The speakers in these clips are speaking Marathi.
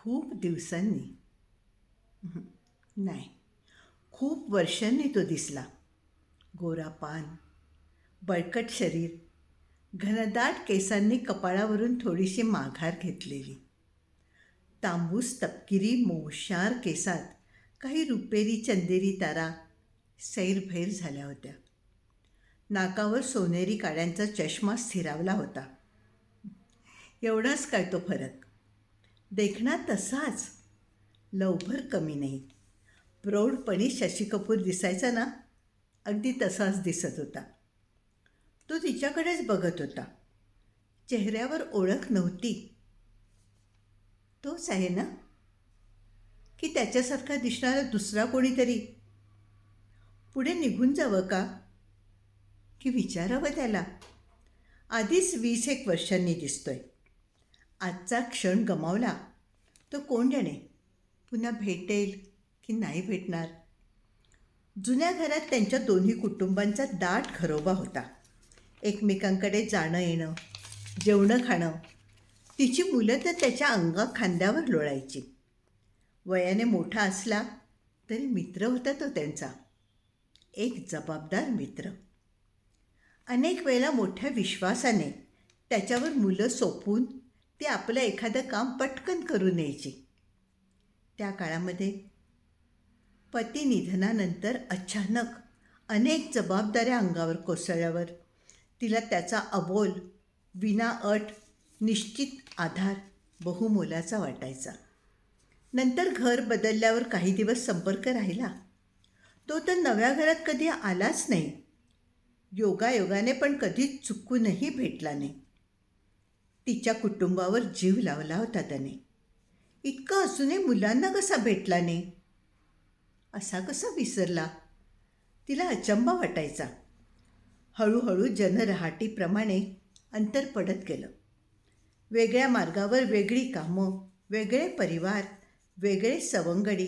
खूप दिवसांनी, नाही, खूप वर्षांनी तो दिसला. गोरा पान, बळकट शरीर, घनदाट केसांनी कपाळावरून थोडीशी माघार घेतलेली. तांबूस तपकिरी मोशार केसात काही रुपेरी चंदेरी तारा सैरभैर झाल्या होत्या. नाकावर सोनेरी काड्यांचा चष्मा स्थिरावला होता. एवढाच काय तो फरक. देखणा तसाच, लवभर कमी नाही. प्रौढपणी शशी कपूर दिसायचा ना, अगदी तसाच दिसत होता. तो तिच्याकडेच बघत होता. चेहऱ्यावर ओळख नव्हती. तोच आहे ना, की त्याच्यासारखा दिसणारा दुसरा कोणीतरी? पुढे निघून जावं का, की विचारावं त्याला? आधीच 20-1 वर्षांनी दिसतोय. आजचा क्षण गमावला तो कोण जाणे पुन्हा भेटेल की नाही भेटणार. जुन्या घरात त्यांच्या दोन्ही कुटुंबांचा दाट घरोबा होता. एकमेकांकडे जाणं येणं, जेवणं खाणं. तिची मुलं तर त्याच्या खांद्यावर लोळायची. वयाने मोठा असला तरी मित्र होता तो त्यांचा, एक जबाबदार मित्र. अनेक वेळेला मोठ्या विश्वासाने त्याच्यावर मुलं सोपवून ती आपलं एखादं काम पटकन करून यायची. त्या काळामध्ये पती निधनानंतर अचानक अनेक जबाबदाऱ्या अंगावर कोसळल्यावर तिला त्याचा अबोल, विनाअट, निश्चित आधार बहुमोलाचा वाटायचा. नंतर घर बदलल्यावर काही दिवस संपर्क राहिला. तो तर नव्या घरात कधी आलाच नाही. योगायोगाने पण कधीच चुकूनही भेटला नाही. तिच्या कुटुंबावर जीव लावला होता त्याने. इतकं असूनही मुलांना कसा भेटला नाही, असा कसा विसरला, तिला अचंबा वाटायचा. हळूहळू जनरहाटीप्रमाणे अंतर पडत गेलं. वेगळ्या मार्गावर वेगळी कामं, वेगळे परिवार, वेगळे सवंगडी.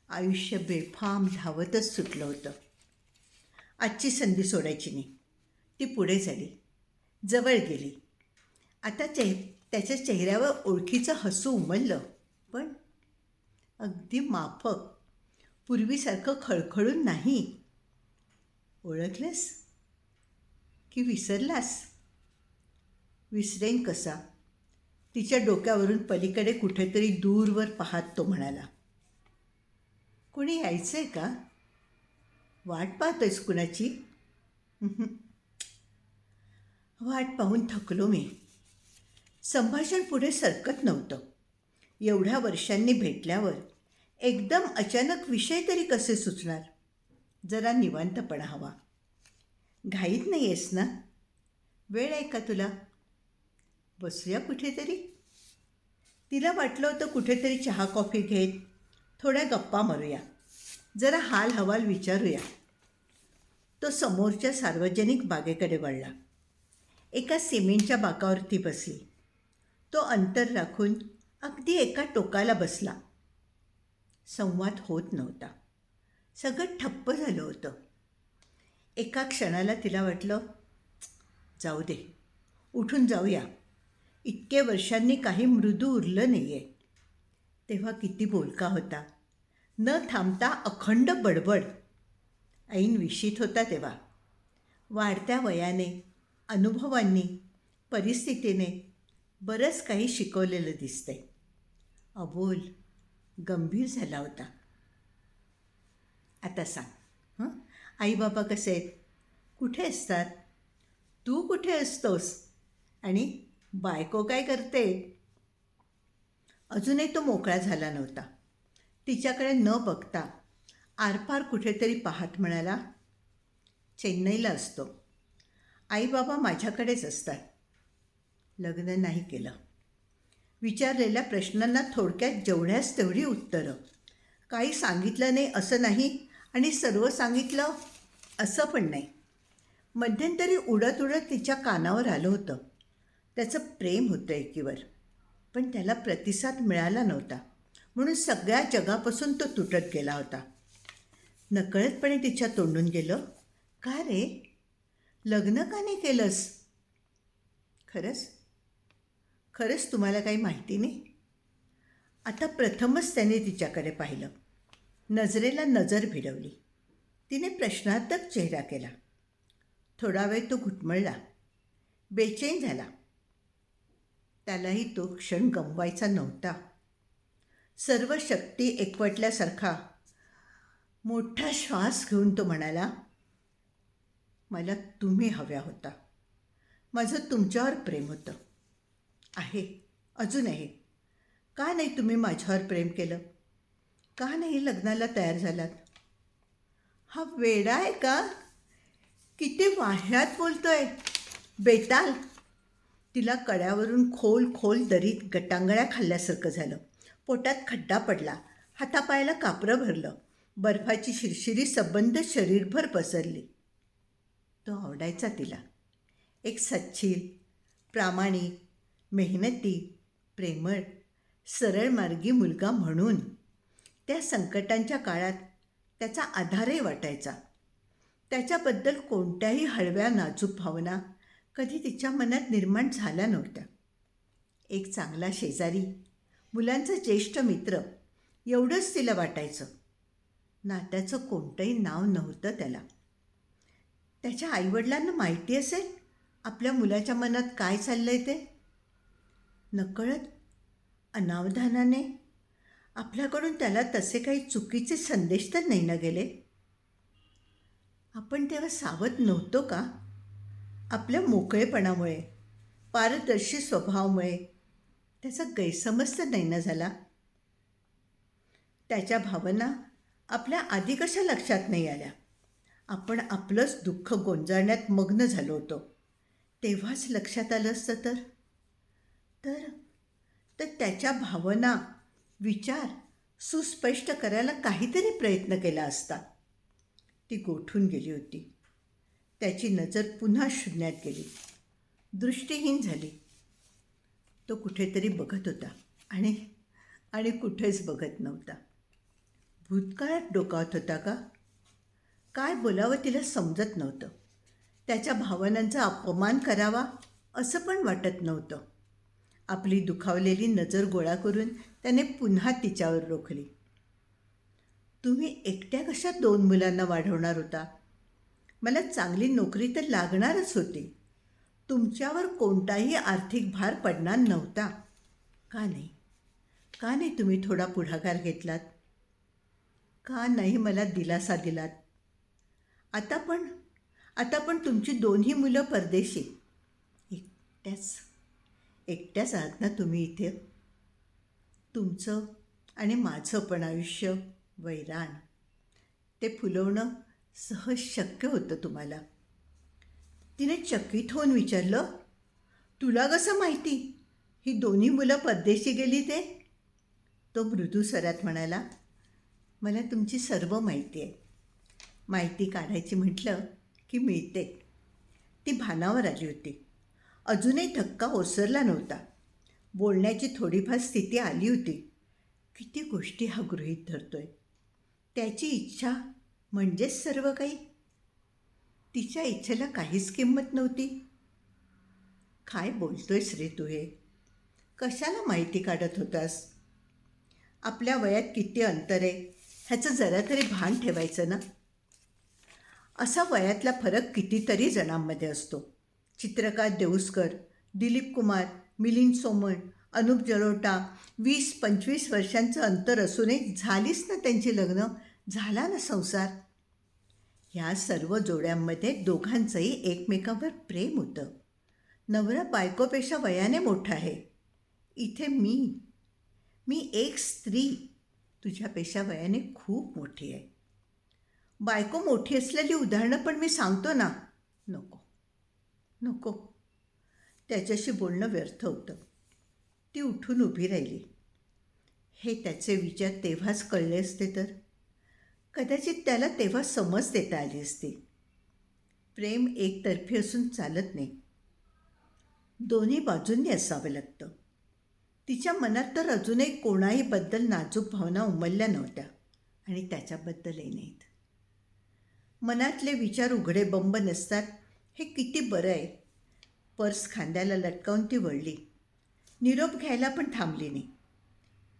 आयुष्य बेफाम धावतच सुटलं होतं. आजची संधी सोडायची नाही. ती पुढे झाली, जवळ गेली. आता त्याच्या चेहऱ्यावर ओळखीचं हसू उमललं, पण अगदी माफक, पूर्वीसारखं खळखळून नाही. ओळखलंस की विसरलास? विसरेन कसा? तिच्या डोक्यावरून पलीकडे कुठेतरी दूरवर पाहत तो म्हणाला. कोणी यायचं आहे का? वाट पाहतोयस कुणाची? वाट पाहून थकलो मी. संभाषण पुढे सरकत नव्हतं. एवढ्या वर्षांनी भेटल्यावर एकदम अचानक विषय तरी कसे सुचणार? जरा निवांतपणा हवा. घाईत नाही आहेस ना? वेळ आहे का तुला? बसूया कुठेतरी. तिला वाटलं होतं कुठेतरी चहा कॉफी घेत थोड्या गप्पा मारूया, जरा हाल हवाल विचारूया. तो समोरच्या सार्वजनिक बागेकडे वळला. एका सिमेंटच्या बाकावरती बसली. तो अंतर राखून अगदी एका टोकाला बसला. संवाद होत नव्हता. सगळं ठप्प झालं होतं. एका क्षणाला तिला वाटलं, जाऊ दे, उठून जाऊया. इतके वर्षांनी काही मृदू उरलं नाही आहे. तेव्हा किती बोलका होता. न थांबता अखंड बडबड. ऐन विशीत होता तेव्हा. वाढत्या वयाने, अनुभवांनी, परिस्थितीने बरंच काही शिकवलेलं दिसतंय. अबोल, गंभीर झाला होता. आता सांग, आई बाबा कसे आहेत? कुठे असतात? तू कुठे असतोस? आणि बायको काय करते? अजूनही तो मोकळा झाला नव्हता. तिच्याकडे न बघता आरपार कुठेतरी पाहत म्हणाला, चेन्नईला असतो. आई बाबा माझ्याकडेच असतात. लग्न नाही केलं. विचारलेल्या प्रश्नांना थोडक्यात जेवढ्याच तेवढी उत्तरं. काही सांगितलं नाही असं नाही आणि सर्व सांगितलं असं पण नाही. मध्यंतरी उडत उडत तिच्या कानावर आलं होतं. त्याचं प्रेम होतं एकीवर, पण त्याला प्रतिसाद मिळाला नव्हता. म्हणून सगळ्या जगापासून तो तुटत गेला होता. नकळतपणे तिच्या तोंडून गेलं, का रे, लग्न का नाही केलंस? खरंच तुम्हाला काही माहिती नाही? आता प्रथमच त्याने तिच्याकडे पाहिलं. नजरेला नजर भिडवली. तिने प्रश्नार्थक चेहरा केला. थोडा वेळ तो घुटमळला, बेचैन झाला. त्यालाही तो क्षण गमवायचा नव्हता. सर्व शक्ती एकवटल्यासारखा मोठा श्वास घेऊन तो म्हणाला, मला तुम्ही हव्या होता. माझं तुमच्यावर प्रेम होतं. आहे, अजून आहे. का नाही तुम्ही माझ्यावर प्रेम केलं? का नाही लग्नाला तयार झालात? हा वेडा आहे का? किती वाह्यात बोलतोय, बेताल. तिला कड्यावरून खोल खोल दरीत गटांगळ्या खाल्ल्यासारखं झालं. पोटात खड्डा पडला, हातापायाला कापरं भरलं, बर्फाची शिरशिरी सबंध शरीरभर पसरली. तो आवडायचा तिला. एक सच्छील, प्रामाणिक, मेहनती, प्रेमळ, सरळमार्गी मुलगा म्हणून. त्या संकटांच्या काळात त्याचा आधारही वाटायचा. त्याच्याबद्दल कोणत्याही हळव्या नाजूक भावना कधी तिच्या मनात निर्माण झाल्या नव्हत्या. एक चांगला शेजारी, मुलांचा ज्येष्ठ मित्र, एवढंच तिला वाटायचं. नात्याचं कोणतंही नाव नव्हतं त्याला. त्याच्या आईवडिलांना माहिती असेल आपल्या मुलाच्या मनात काय चाललंय ते. नकळत, अनावधानाने आपल्याकडून त्याला तसे काही चुकीचे संदेश तर नाही ना गेले. आपण तेव्हा सावध नव्हतो का? आपल्या मोकळेपणामुळे, पारदर्शी स्वभावामुळे त्याचा गैरसमज तर नाही ना झाला. त्याच्या भावना आपल्या आधी कशा लक्षात नाही आल्या? आपण आपलंच दुःख गोंजाळण्यात मग्न झालो होतो. तेव्हाच लक्षात आलं असतं तर तर तर त्याच्या भावना, विचार सुस्पष्ट करायला काहीतरी प्रयत्न केला असता. ती गोठून गेली होती. त्याची नजर पुन्हा शून्यात गेली, दृष्टीहीन झाली. तो कुठेतरी बघत होता आणि कुठेच बघत नव्हता. भूतकाळात डोकावत होता का? काय बोलावं तिला समजत नव्हतं. त्याच्या भावनांचा अपमान करावा असं पण वाटत नव्हतं. आपली दुखावलेली नजर गोळा करून त्याने पुन्हा तिच्यावर रोखली. तुम्ही एकट्या कशा 2 मुलांना वाढवणार होता? मला चांगली नोकरी तर लागणारच होती. तुमच्यावर कोणताही आर्थिक भार पडणार नव्हता. का नाही? का नाही तुम्ही थोडा पुढाकार घेतलात? का नाही मला दिलासा दिलात? आता पण तुमची 2ही मुलं परदेशी. एकट्याच आहात ना तुम्ही इथे? तुमचं आणि माझं पण आयुष्य वैराण. ते फुलवणं सहज शक्य होतं तुम्हाला. तिने चकित होऊन विचारलं, तुला कसं माहिती ही 2ही मुलं परदेशी गेली ते? तो मृदू स्वरात म्हणाला, मला तुमची सर्व माहिती आहे. माहिती काढायची म्हटलं की मिळते. ती भानावर आली होती. अजूनही धक्का ओसरला नव्हता. बोलण्याची थोडीफार स्थिती आली होती. किती गोष्टी हा गृहीत धरतोय. त्याची इच्छा म्हणजेच सर्व काही. तिच्या इच्छेला काहीच किंमत नव्हती. काय बोलतोयस रे तू हे? कशाला माहिती काढत होतास? आपल्या वयात किती अंतर आहे ह्याचं जरा तरी भान ठेवायचं ना. असा वयातला फरक कितीतरी जणांमध्ये असतो. चित्रकार देऊस्कर, दिलीप कुमार, मिलिंद सोमण, अनुप जलोटा, 20-25 वर्षांचं अंतर असूनही झालीच ना त्यांची लग्न, झाला ना संसार. ह्या सर्व जोड्यांमध्ये दोघांचंही एकमेकांवर प्रेम होतं. नवरा बायकोपेक्षा वयाने मोठा आहे. इथे मी एक स्त्री तुझ्यापेक्षा वयाने खूप मोठी आहे. बायको मोठी असलेली उदाहरणं पण मी सांगतो ना. नको. त्याच्याशी बोलणं व्यर्थ होतं. ती उठून उभी राहिली. हे त्याचे विचार तेव्हाच कळले असते तर कदाचित त्याला तेव्हा समज देता आली असती. प्रेम एकतर्फी असून चालत नाही. दोन्ही बाजूंनी असावं लागतं. तिच्या मनात तर अजूनही कोणाही बद्दल नाजूक भावना उमलल्या नव्हत्या आणि त्याच्याबद्दलही नाहीत. मनातले विचार उघडे बंब नसतात हे किती बरं आहे. पर्स खांद्याला लटकावून ती वळली. निरोप घ्यायला पण थांबली नाही.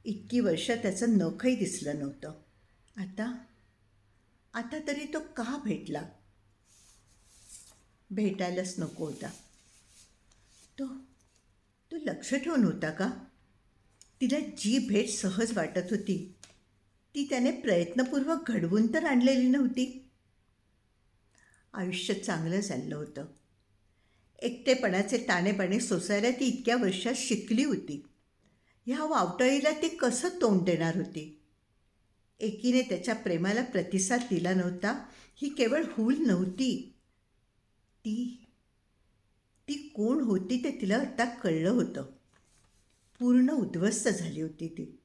इतकी वर्ष त्याचं नखही दिसलं नव्हतं. आता आता तरी तो का भेटला? भेटायलाच नको होता. तो तो लक्ष ठेवून होता का? तिला जी भेट सहज वाटत होती ती त्याने प्रयत्नपूर्वक घडवून तर आणलेली नव्हती. आयुष्य चांगलं चाललं होतं. एकटेपणाचे ताणेपणे सोसायला ती इतक्या वर्षात शिकली होती. ह्या वावटळीला ती कसं तोंड देणार होती? एकीने त्याच्या प्रेमाला प्रतिसाद दिला नव्हता ही केवळ हूल नव्हती. ती ती कोण होती ते तिला आता कळलं होतं. पूर्ण उद्ध्वस्त झाली होती ती.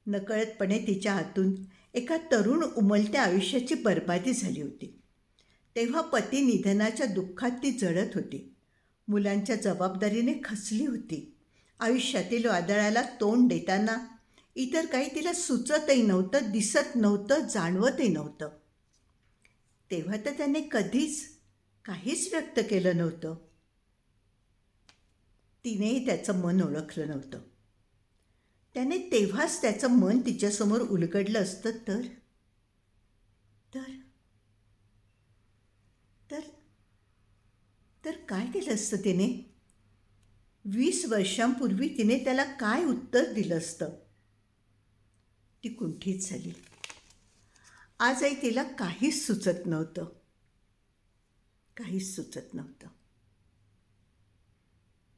नकळतपणे तिच्या हातून एका तरुण उमलत्या आयुष्याची बर्बादी झाली होती. तेव्हा पती निधनाच्या दुःखात ती जळत होती. मुलांच्या जबाबदारीने खचली होती. आयुष्यातील वादळाला तोंड देताना इतर काही तिला सुचतही नव्हतं, दिसत नव्हतं, जाणवतही नव्हतं. तेव्हा तर त्याने कधीच काहीच व्यक्त केलं नव्हतं. तिनेही त्याचं मन ओळखलं नव्हतं. त्याने तेव्हाच त्याचं मन तिच्यासमोर उलगडलं असतं तर तर तर तर काय केलं असतं तिने? 20 वर्षांपूर्वी तिने त्याला काय उत्तर दिलं असतं? ती कुंठीत झाली. आजही तिला काहीच सुचत नव्हतं. काहीच सुचत नव्हतं.